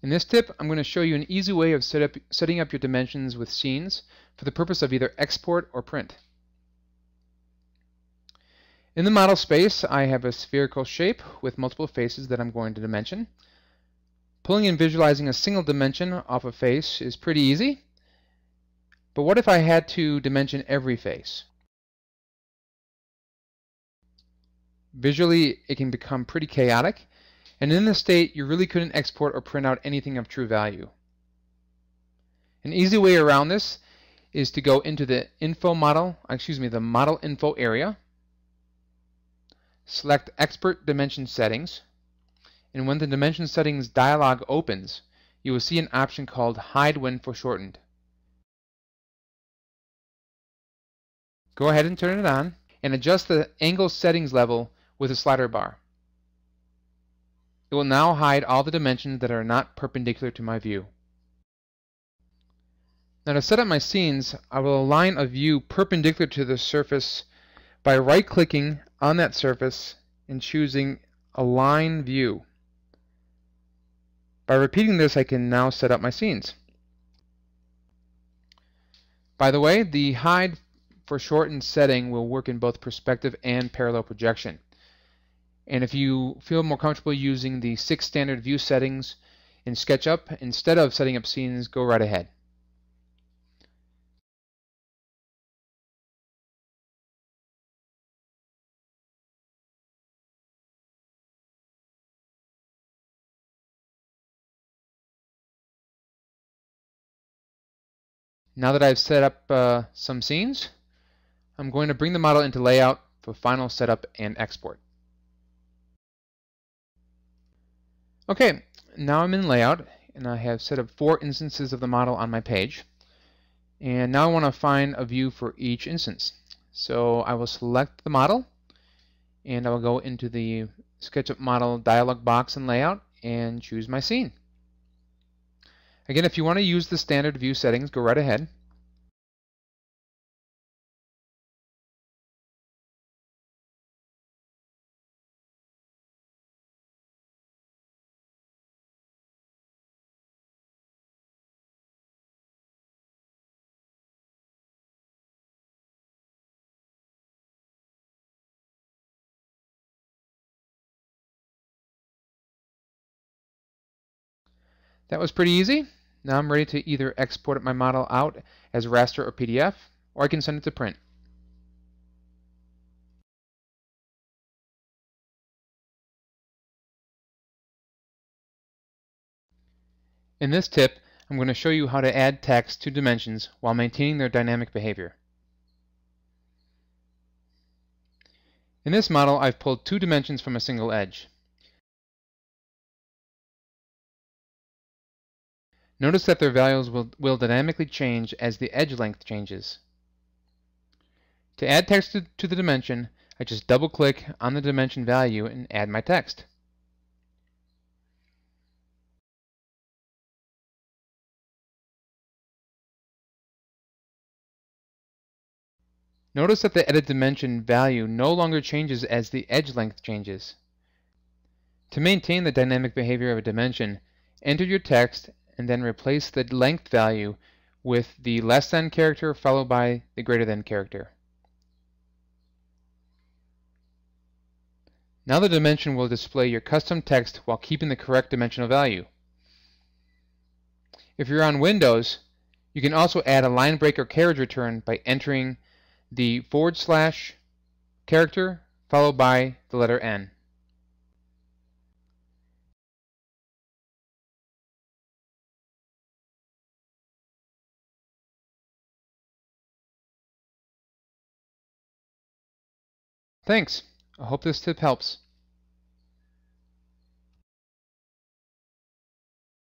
In this tip, I'm going to show you an easy way of setting up your dimensions with scenes for the purpose of either export or print. In the model space, I have a spherical shape with multiple faces that I'm going to dimension. Pulling and visualizing a single dimension off a face is pretty easy, but what if I had to dimension every face? Visually, it can become pretty chaotic, and in this state, you really couldn't export or print out anything of true value. An easy way around this is to go into the the model info area, select Export Dimension Settings, and when the Dimension Settings dialog opens, you will see an option called Hide when foreshortened. Go ahead and turn it on and adjust the angle settings level with a slider bar. It will now hide all the dimensions that are not perpendicular to my view. Now to set up my scenes, I will align a view perpendicular to the surface by right-clicking on that surface and choosing Align View. By repeating this, I can now set up my scenes. By the way, the Hide Foreshortened setting will work in both perspective and parallel projection. And if you feel more comfortable using the 6 standard view settings in SketchUp instead of setting up scenes, go right ahead. Now that I've set up some scenes, I'm going to bring the model into layout for final setup and export. Okay, now I'm in layout and I have set up 4 instances of the model on my page. And now I want to find a view for each instance. So I will select the model and I will go into the SketchUp model dialog box and layout and choose my scene. Again, if you want to use the standard view settings, go right ahead. That was pretty easy. Now I'm ready to either export my model out as raster or PDF, or I can send it to print. In this tip, I'm going to show you how to add text to dimensions while maintaining their dynamic behavior. In this model, I've pulled 2 dimensions from a single edge. Notice that their values will dynamically change as the edge length changes. To add text to the dimension, I just double-click on the dimension value and add my text. Notice that the edit dimension value no longer changes as the edge length changes. To maintain the dynamic behavior of a dimension, enter your text and then replace the length value with the less than character followed by the greater than character. Now the dimension will display your custom text while keeping the correct dimensional value. If you're on Windows, you can also add a line break or carriage return by entering the / character followed by the letter N. Thanks. I hope this tip helps.